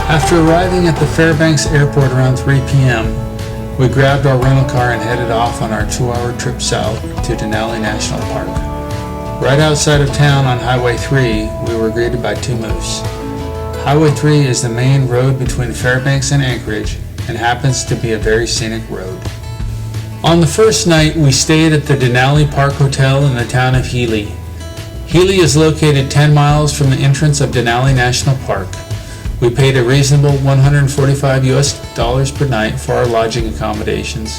After arriving at the Fairbanks airport around 3 p.m., we grabbed our rental car and headed off on our 2-hour trip south to Denali National Park. Right outside of town on Highway 3, we were greeted by two moose. Highway 3 is the main road between Fairbanks and Anchorage and happens to be a very scenic road. On the first night, we stayed at the Denali Park Hotel in the town of Healy. Healy is located 10 miles from the entrance of Denali National Park. We paid a reasonable $145 per night for our lodging accommodations.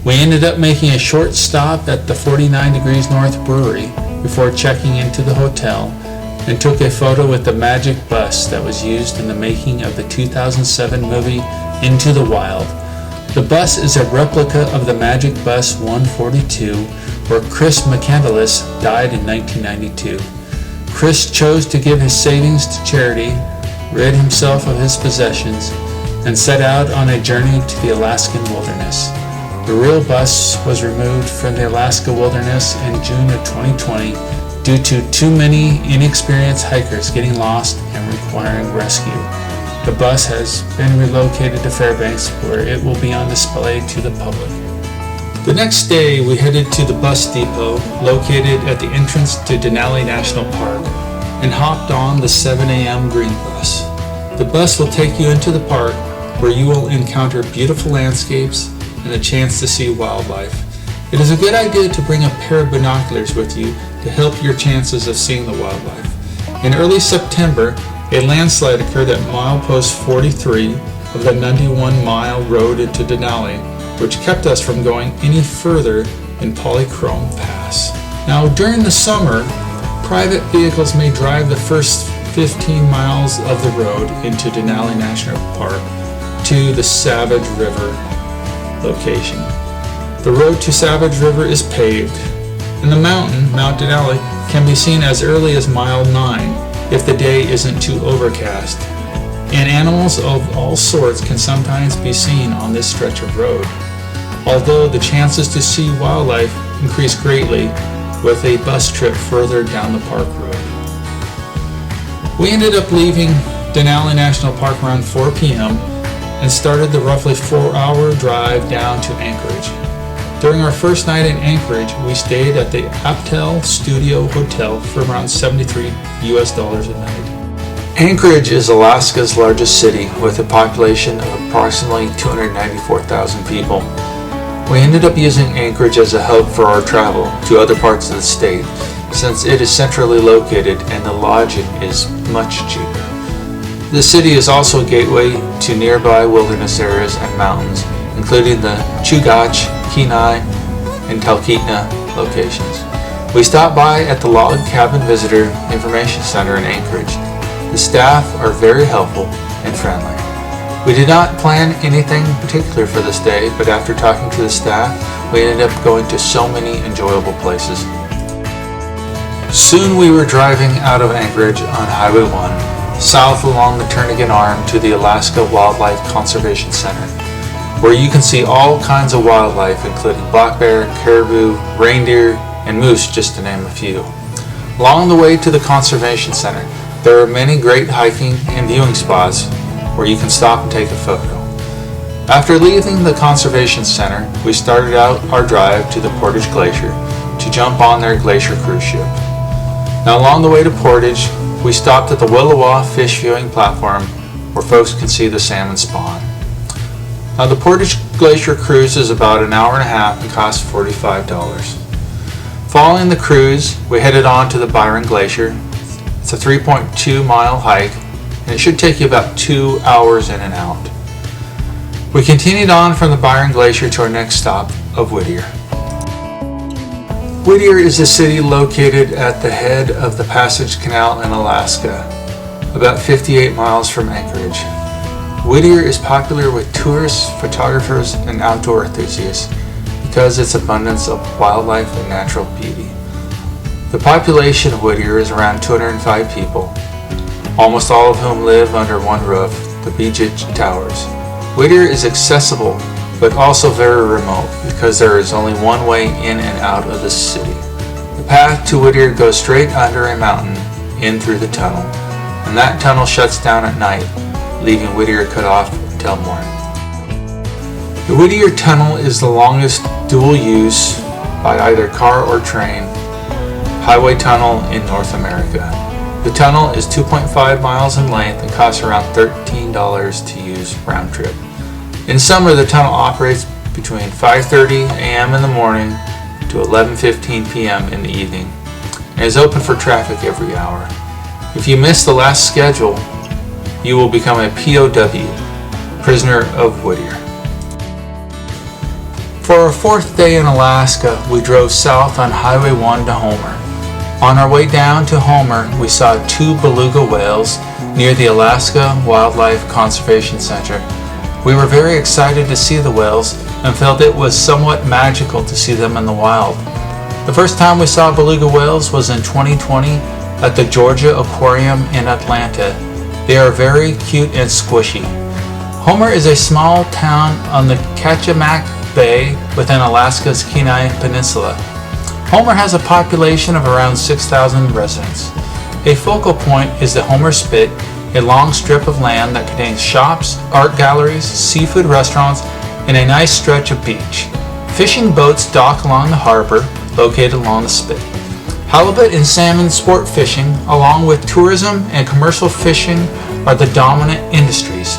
We ended up making a short stop at the 49 Degrees North Brewery before checking into the hotel and took a photo with the magic bus that was used in the making of the 2007 movie Into the Wild. The bus is a replica of the Magic Bus 142, where Chris McCandless died in 1992. Chris chose to give his savings to charity, rid himself of his possessions, and set out on a journey to the Alaskan wilderness. The real bus was removed from the Alaska wilderness in June of 2020 due to too many inexperienced hikers getting lost and requiring rescue. The bus has been relocated to Fairbanks, where it will be on display to the public. The next day, we headed to the bus depot located at the entrance to Denali National Park and hopped on the 7 a.m. green bus. The bus will take you into the park, where you will encounter beautiful landscapes and a chance to see wildlife. It is a good idea to bring a pair of binoculars with you to help your chances of seeing the wildlife. In early September, a landslide occurred at milepost 43 of the 91-mile road into Denali, which kept us from going any further in Polychrome Pass. Now, during the summer, private vehicles may drive the first 15 miles of the road into Denali National Park to the Savage River location. The road to Savage River is paved, and the mountain, Mount Denali, can be seen as early as mile 9 if the day isn't too overcast, and animals of all sorts can sometimes be seen on this stretch of road, although the chances to see wildlife increase greatly with a bus trip further down the park road. We ended up leaving Denali National Park around 4 p.m. and started the roughly 4-hour drive down to Anchorage. During our first night in Anchorage, we stayed at the Aptel Studio Hotel for around $73 a night. Anchorage is Alaska's largest city with a population of approximately 294,000 people. We ended up using Anchorage as a hub for our travel to other parts of the state, since it is centrally located and the lodging is much cheaper. The city is also a gateway to nearby wilderness areas and mountains, including the Chugach, Kenai, and Talkeetna locations. We stopped by at the Log Cabin Visitor Information Center in Anchorage. The staff are very helpful and friendly. We did not plan anything particular for this day, but after talking to the staff, we ended up going to so many enjoyable places. Soon we were driving out of Anchorage on Highway 1, south along the Turnagain Arm to the Alaska Wildlife Conservation Center, where you can see all kinds of wildlife, including black bear, caribou, reindeer, and moose, just to name a few. Along the way to the Conservation Center, there are many great hiking and viewing spots where you can stop and take a photo. After leaving the Conservation Center, we started out our drive to the Portage Glacier to jump on their glacier cruise ship. Now, along the way to Portage, we stopped at the Willowa fish viewing platform where folks can see the salmon spawn. Now, the Portage Glacier cruise is about an hour and a half and costs $45. Following the cruise, we headed on to the Byron Glacier. It's a 3.2-mile hike, and it should take you about 2 hours in and out. We continued on from the Byron Glacier to our next stop of Whittier. Whittier is a city located at the head of the Passage Canal in Alaska, about 58 miles from Anchorage. Whittier is popular with tourists, photographers, and outdoor enthusiasts because of its abundance of wildlife and natural beauty. The population of Whittier is around 205 people, almost all of whom live under one roof, the Beach Towers. Whittier is accessible, but also very remote because there is only one way in and out of the city. The path to Whittier goes straight under a mountain in through the tunnel, and that tunnel shuts down at night, leaving Whittier cut off until morning. The Whittier Tunnel is the longest dual-use by either car or train highway tunnel in North America. The tunnel is 2.5 miles in length and costs around $13 to use round trip. In summer, the tunnel operates between 5:30 a.m. in the morning to 11:15 p.m. in the evening and is open for traffic every hour. If you miss the last schedule, you will become a POW, prisoner of Whittier. For our fourth day in Alaska, we drove south on Highway 1 to Homer. On our way down to Homer, we saw 2 beluga whales near the Alaska Wildlife Conservation Center. We were very excited to see the whales and felt it was somewhat magical to see them in the wild. The first time we saw beluga whales was in 2020 at the Georgia Aquarium in Atlanta. They are very cute and squishy. Homer is a small town on the Kachemak Bay within Alaska's Kenai Peninsula. Homer has a population of around 6,000 residents. A focal point is the Homer Spit, a long strip of land that contains shops, art galleries, seafood restaurants, and a nice stretch of beach. Fishing boats dock along the harbor, located along the spit. Halibut and salmon sport fishing, along with tourism and commercial fishing, are the dominant industries.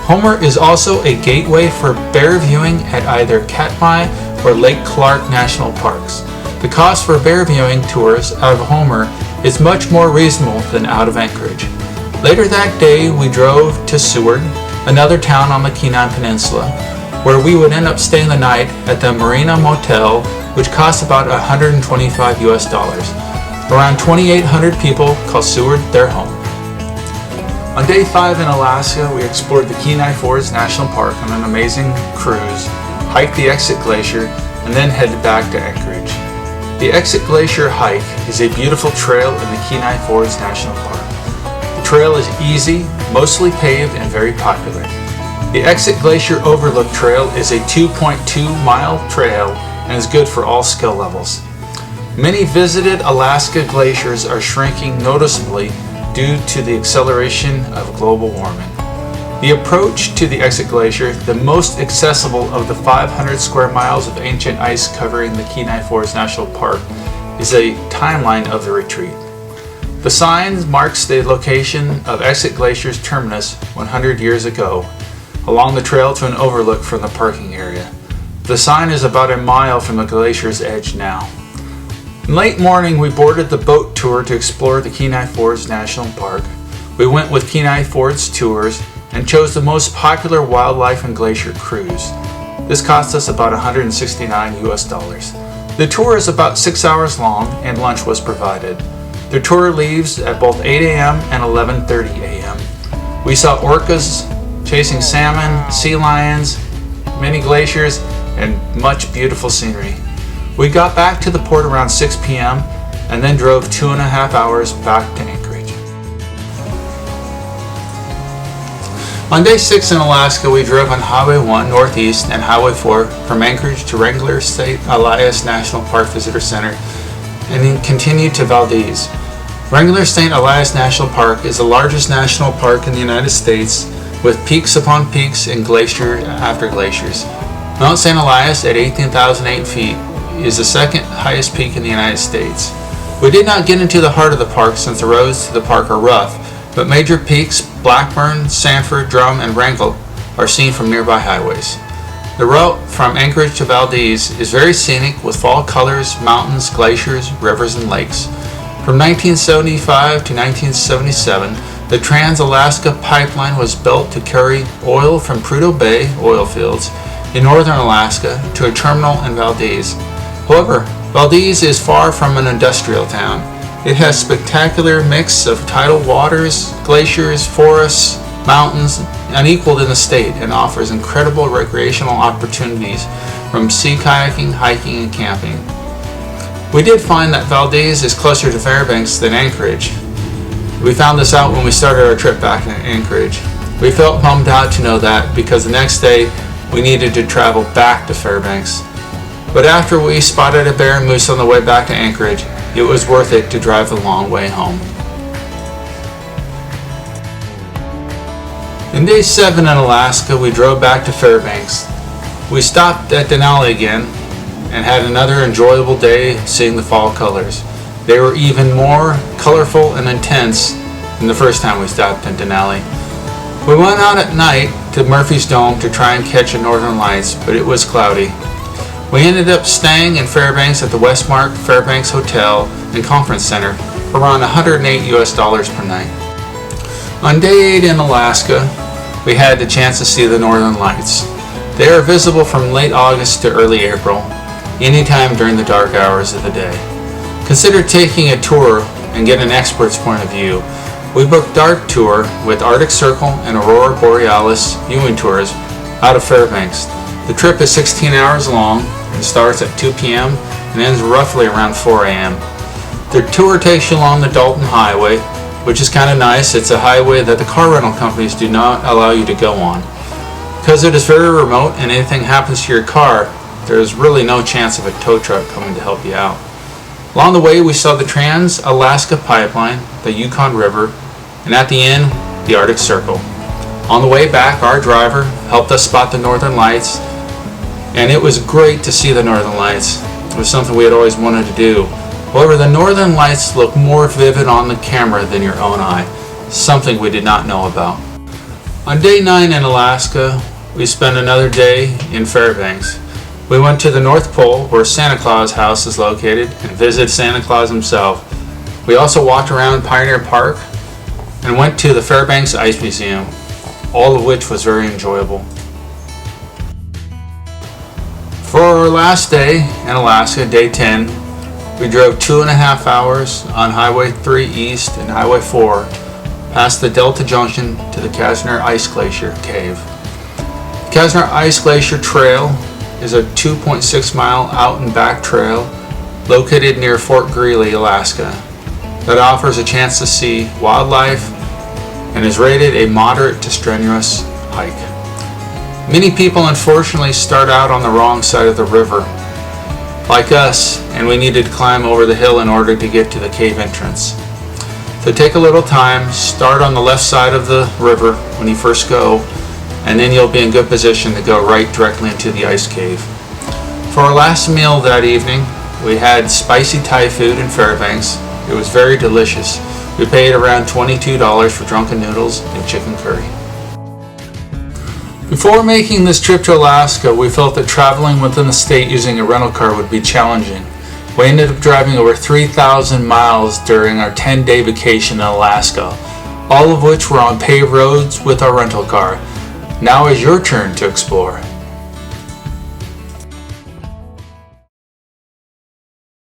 Homer is also a gateway for bear viewing at either Katmai or Lake Clark National Parks. The cost for bear viewing tours out of Homer is much more reasonable than out of Anchorage. Later that day, we drove to Seward, another town on the Kenai Peninsula, where we would end up staying the night at the Marina Motel, which costs about $125 US. Around 2,800 people call Seward their home. On day 5 in Alaska, we explored the Kenai Forest National Park on an amazing cruise, hiked the Exit Glacier, and then headed back to Anchorage. The Exit Glacier hike is a beautiful trail in the Kenai Forest National Park. The trail is easy, mostly paved, and very popular. The Exit Glacier Overlook Trail is a 2.2-mile trail and is good for all skill levels. Many visited Alaska glaciers are shrinking noticeably due to the acceleration of global warming. The approach to the Exit Glacier, the most accessible of the 500 square miles of ancient ice covering the Kenai Forest National Park, is a timeline of the retreat. The sign marks the location of Exit Glacier's terminus 100 years ago, along the trail to an overlook from the parking area. The sign is about a mile from the glacier's edge now. In late morning, we boarded the boat tour to explore the Kenai Forest National Park. We went with Kenai Forest Tours and chose the most popular wildlife and glacier cruise. This cost us about $169 US. The tour is about 6 hours long and lunch was provided. The tour leaves at both 8 a.m. and 11:30 a.m. We saw orcas chasing salmon, sea lions, many glaciers, and much beautiful scenery. We got back to the port around 6 p.m. and then drove 2.5 hours back to Anchorage. On day 6 in Alaska, we drove on Highway 1 northeast and Highway 4 from Anchorage to Wrangler St.Elias National Park Visitor Center and then continued to Valdez. Wrangler St.Elias National Park is the largest national park in the United States with peaks upon peaks and glacier after glaciers. Mount St. Elias at 18,008 feet is the second highest peak in the United States. We did not get into the heart of the park since the roads to the park are rough, but major peaks Blackburn, Sanford, Drum, and Wrangell are seen from nearby highways. The route from Anchorage to Valdez is very scenic with fall colors, mountains, glaciers, rivers, and lakes. From 1975 to 1977, the Trans-Alaska Pipeline was built to carry oil from Prudhoe Bay oil fields in northern Alaska to a terminal in Valdez. However, Valdez is far from an industrial town. It has spectacular mix of tidal waters, glaciers, forests, mountains, unequaled in the state, and offers incredible recreational opportunities from sea kayaking, hiking, and camping. We did find that Valdez is closer to Fairbanks than Anchorage. We found this out when we started our trip back to Anchorage. We felt bummed out to know that because the next day we needed to travel back to Fairbanks. But after we spotted a bear and moose on the way back to Anchorage, it was worth it to drive the long way home. On day 7 in Alaska, we drove back to Fairbanks. We stopped at Denali again and had another enjoyable day seeing the fall colors. They were even more colorful and intense than the first time we stopped in Denali. We went out at night to Murphy's Dome to try and catch the northern lights, but it was cloudy. We ended up staying in Fairbanks at the Westmark Fairbanks Hotel and Conference Center for around $108 per night. On day 8 in Alaska, we had the chance to see the northern lights. They are visible from late August to early April, anytime during the dark hours of the day. Consider taking a tour and get an expert's point of view. We booked Dark Tour with Arctic Circle and Aurora Borealis viewing tours out of Fairbanks. The trip is 16 hours long and starts at 2 p.m. and ends roughly around 4 a.m. The tour takes you along the Dalton Highway, which is kind of nice. It's a highway that the car rental companies do not allow you to go on. Because it is very remote and anything happens to your car, there is really no chance of a tow truck coming to help you out. Along the way, we saw the Trans-Alaska Pipeline, the Yukon River, and at the end, the Arctic Circle. On the way back, our driver helped us spot the northern lights, and it was great to see the northern lights. It was something we had always wanted to do. However, the northern lights look more vivid on the camera than your own eye, something we did not know about. On day 9 in Alaska, we spent another day in Fairbanks. We went to the North Pole, where Santa Claus house is located, and visited Santa Claus himself. We also walked around Pioneer Park and went to the Fairbanks Ice Museum, all of which was very enjoyable. For our last day in Alaska, day 10, we drove 2.5 hours on Highway 3 East and Highway 4, past the Delta Junction to the Kastner Ice Glacier Cave. The Kastner Ice Glacier Trail is a 2.6 mile out and back trail located near Fort Greely, Alaska, that offers a chance to see wildlife and is rated a moderate to strenuous hike. Many people unfortunately start out on the wrong side of the river, like us, and we needed to climb over the hill in order to get to the cave entrance. So take a little time, start on the left side of the river when you first go, and then you'll be in good position to go right directly into the ice cave. For our last meal that evening, we had spicy Thai food in Fairbanks. It was very delicious. We paid around $22 for drunken noodles and chicken curry. Before making this trip to Alaska, we felt that traveling within the state using a rental car would be challenging. We ended up driving over 3,000 miles during our 10-day vacation in Alaska, all of which were on paved roads with our rental car. Now is your turn to explore.